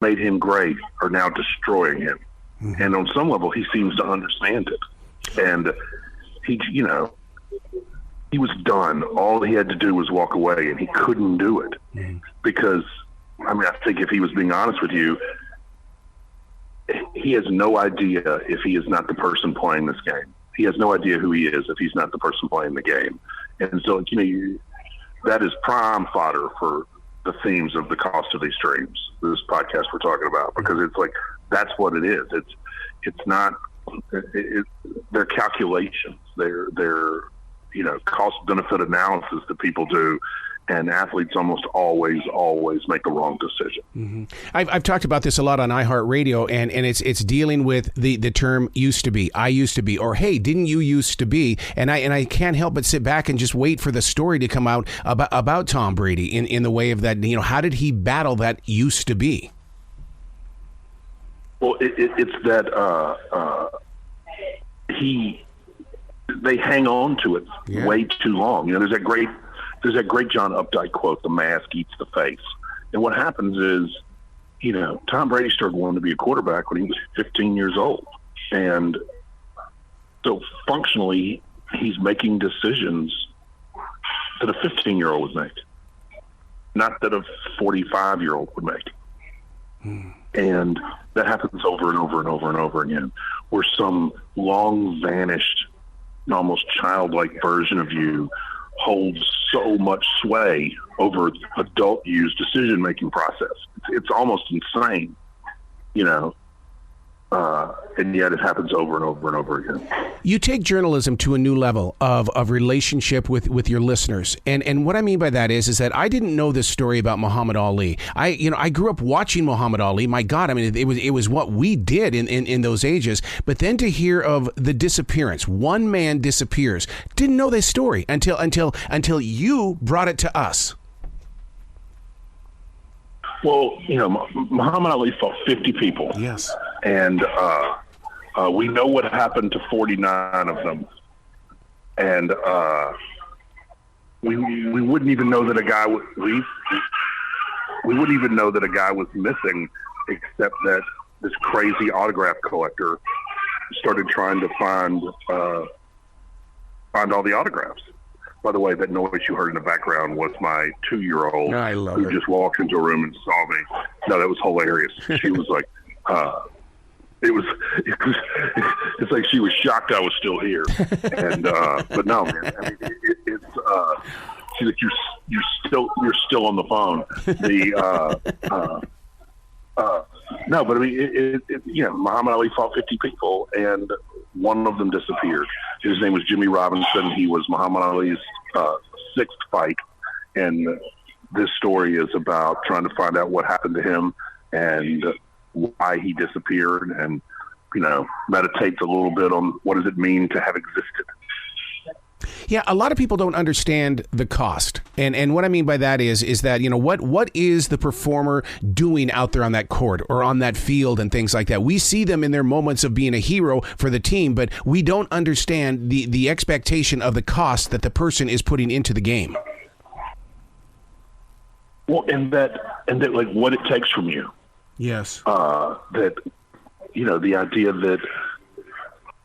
made him great are now destroying him. Mm-hmm. And on some level, he seems to understand it. And he was done. All he had to do was walk away, and he couldn't do it. Mm-hmm. Because, I think if he was being honest with you, he has no idea if he is not the person playing this game. He has no idea who he is if he's not the person playing the game. And so, that is prime fodder for the themes of the cost of these dreams, this podcast we're talking about, because it's like, that's what it is. It's not, they're calculations. They're cost benefit analysis that people do. And athletes almost always make the wrong decision. Mm-hmm. I've talked about this a lot on iHeartRadio, and it's dealing with the term "used to be," "I used to be," or "Hey, didn't you used to be?" And I can't help but sit back and just wait for the story to come out about Tom Brady in the way of that. How did he battle that used to be? Well, it's that they hang on to it way too long. There's that great John Updike quote, "The mask eats the face." And what happens is, Tom Brady started wanting to be a quarterback when he was 15 years old. And so functionally, he's making decisions that a 15-year-old would make, not that a 45-year-old would make. And that happens over and over and over and over again, where some long vanished, almost childlike version of you holds so much sway over adult use decision-making process. It's almost insane, and yet it happens over and over and over again. You take journalism to a new level of relationship with your listeners. And what I mean by that is that I didn't know this story about Muhammad Ali. I grew up watching Muhammad Ali. My God, it was what we did in those ages. But then to hear of the disappearance, one man disappears. Didn't know this story until you brought it to us. Well, Muhammad Ali fought 50 people. Yes. And we know what happened to 49 of them. And we wouldn't even know that a guy was we wouldn't even know that a guy was missing, except that this crazy autograph collector started trying to find all the autographs. By the way, that noise you heard in the background was my 2-year-old who just walked into a room and saw me. No, that was hilarious. She was like, it's like she was shocked I was still here. And but no, man, she's like, you're still on the phone. No, but Muhammad Ali fought 50 people, and one of them disappeared. His name was Jimmy Robinson. He was Muhammad Ali's sixth fight, and this story is about trying to find out what happened to him and why he disappeared, and meditates a little bit on what does it mean to have existed. Yeah, a lot of people don't understand the cost. And what I mean by that is that, what is the performer doing out there on that court or on that field and things like that? We see them in their moments of being a hero for the team, but we don't understand the expectation of the cost that the person is putting into the game. Well, and that like what it takes from you. Yes. That, the idea that,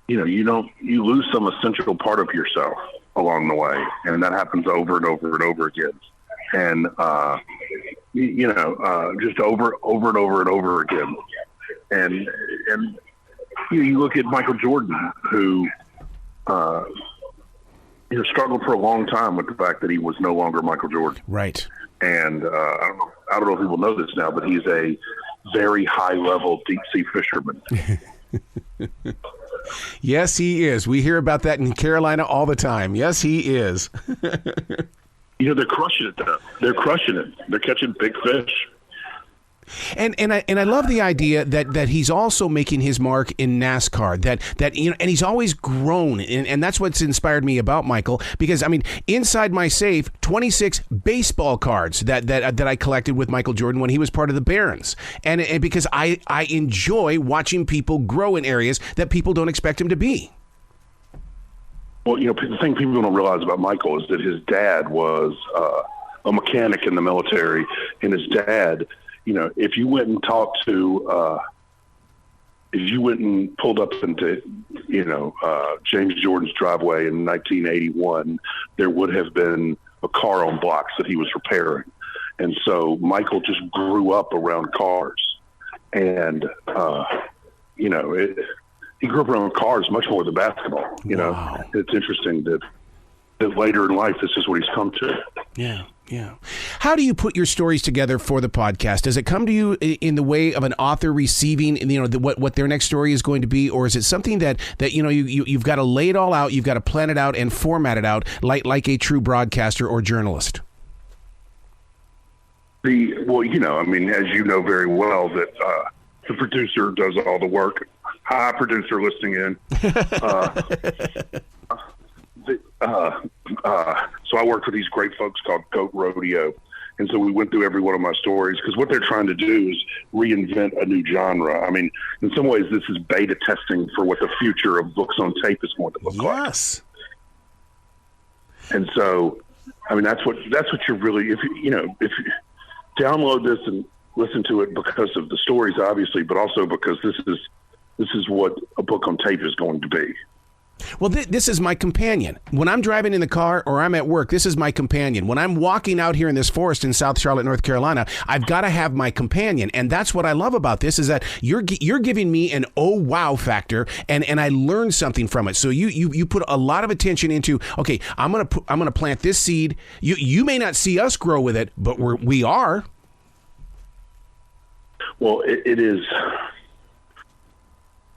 you lose some essential part of yourself along the way, and that happens over and over and over again. And, just over and over and over again. And you look at Michael Jordan, who, struggled for a long time with the fact that he was no longer Michael Jordan. Right. And I don't know if people know this now, but he's a very high-level deep-sea fisherman. Yes, he is. We hear about that in Carolina all the time. Yes, he is. They're crushing it, though. They're crushing it. They're catching big fish. And I love the idea that he's also making his mark in NASCAR, that and he's always grown, and that's what's inspired me about Michael, because inside my safe, 26 baseball cards that I collected with Michael Jordan when he was part of the Barons, and because I enjoy watching people grow in areas that people don't expect him to be. Well, the thing people don't realize about Michael is that his dad was a mechanic in the military, and his dad if you went and talked to, if you went and pulled up into, James Jordan's driveway in 1981, there would have been a car on blocks that he was repairing. And so Michael just grew up around cars. And, he grew up around cars much more than basketball. Wow. It's interesting that later in life, this is what he's come to. Yeah. Yeah. How do you put your stories together for the podcast? Does it come to you in the way of an author receiving, what their next story is going to be, or is it something that you've got to lay it all out, you've got to plan it out and format it out like a true broadcaster or journalist? As you know very well, that the producer does all the work. Hi, producer, listening in. So I worked with these great folks called Goat Rodeo. And so we went through every one of my stories because what they're trying to do is reinvent a new genre. I mean, in some ways, this is beta testing for what the future of books on tape is going to look like. Yes. And so, that's what you're really, if you download this and listen to it because of the stories, obviously, but also because this is what a book on tape is going to be. Well, this is my companion. When I'm driving in the car or I'm at work, this is my companion. When I'm walking out here in this forest in South Charlotte, North Carolina, I've got to have my companion. And that's what I love about this is that you're giving me an oh wow factor and I learn something from it. So you put a lot of attention into, okay, I'm going to plant this seed. You may not see us grow with it, but we are. Well, it is.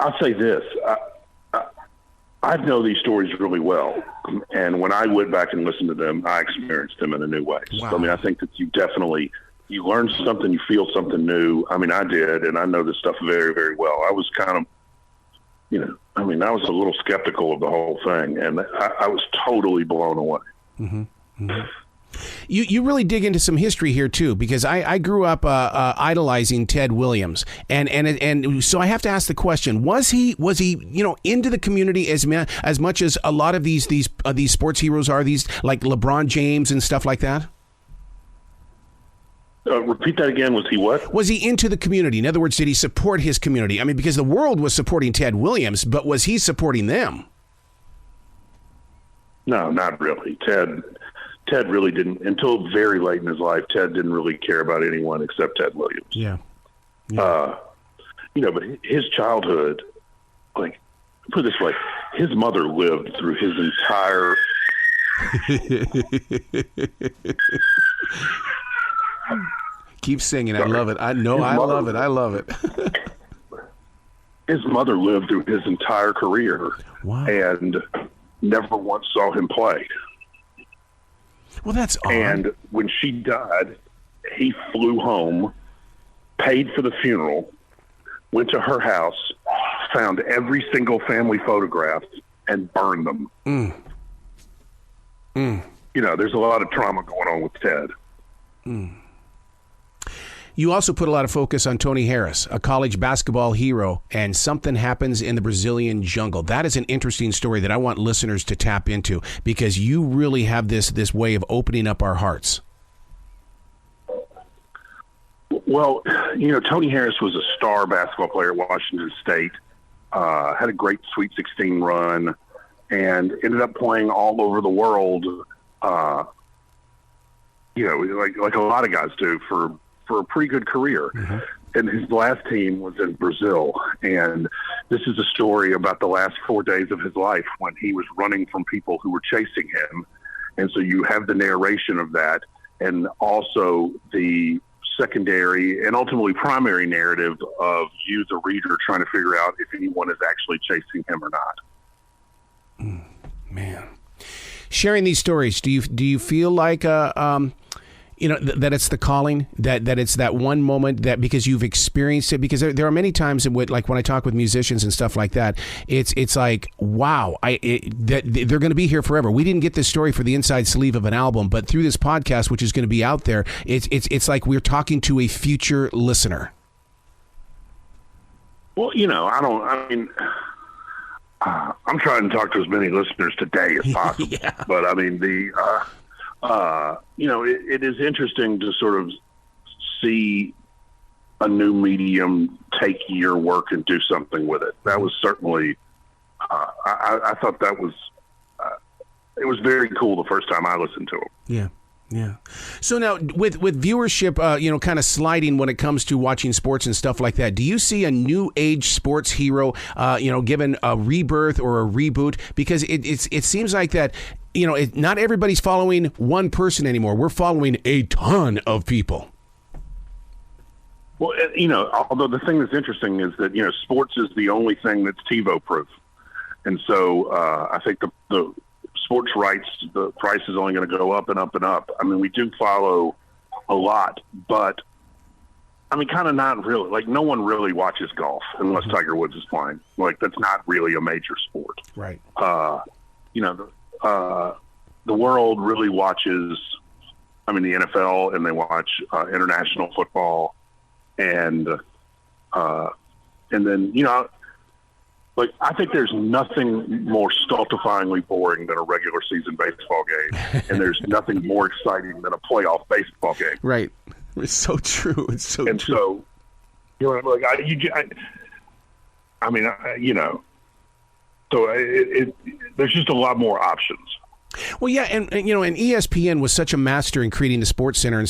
I'll say this. I know these stories really well, and when I went back and listened to them, I experienced them in a new way. Wow. So, I think that you learn something, you feel something new. I did, and I know this stuff very, very well. I was kind of, I was a little skeptical of the whole thing, and I was totally blown away. Mm-hmm. Mm-hmm. You really dig into some history here too, because I grew up idolizing Ted Williams, and so I have to ask the question: was he into the community as much as a lot of these sports heroes are, these like LeBron James and stuff like that? Repeat that again. Was he what? Was he into the community? In other words, did he support his community? Because the world was supporting Ted Williams, but was he supporting them? No, not really. Ted really didn't, until very late in his life, Ted didn't really care about anyone except Ted Williams. Yeah. But his childhood, put it this way, his mother lived through his entire... Keep singing. Sorry. I love it. I love it. His mother lived through his entire career. Wow. And never once saw him play. Well, that's odd. And when she died, he flew home, paid for the funeral, went to her house, found every single family photograph, and burned them. There's a lot of trauma going on with Ted. You also put a lot of focus on Tony Harris, a college basketball hero, and something happens in the Brazilian jungle. That is an interesting story that I want listeners to tap into because you really have this way of opening up our hearts. Well, Tony Harris was a star basketball player at Washington State, had a great Sweet 16 run, and ended up playing all over the world, like a lot of guys do for a pretty good career. Mm-hmm. And his last team was in Brazil. And this is a story about the last 4 days of his life when he was running from people who were chasing him. And so you have the narration of that and also the secondary and ultimately primary narrative of you, the reader, trying to figure out if anyone is actually chasing him or not. Man. Sharing these stories, do you feel like that it's the calling, that it's that one moment that because you've experienced it, because there are many times like when I talk with musicians and stuff like that, it's like, wow, that they're going to be here forever. We didn't get this story for the inside sleeve of an album, but through this podcast, which is going to be out there, it's like we're talking to a future listener. Well, I'm trying to talk to as many listeners today as possible, yeah. But it is interesting to sort of see a new medium, take your work and do something with it. That was certainly, I thought that was, it was very cool the first time I listened to him. Yeah. Yeah. So now with viewership, kind of sliding when it comes to watching sports and stuff like that, do you see a new age sports hero, given a rebirth or a reboot? Because it seems like that, not everybody's following one person anymore. We're following a ton of people. Well, although the thing that's interesting is that, sports is the only thing that's TiVo proof. And so I think the sports rights, the price is only going to go up and up and up. I mean, we do follow a lot, but I mean, kind of not really. Like, no one really watches golf unless Tiger Woods is playing. Like, that's not really a major sport. Right. The world really watches, the NFL, and they watch international football, and then, like, I think there's nothing more stultifyingly boring than a regular season baseball game, and there's nothing more exciting than a playoff baseball game. Right. It's so true. It's so and true. So, there's just a lot more options. Well, yeah, and ESPN was such a master in creating the Sports Center and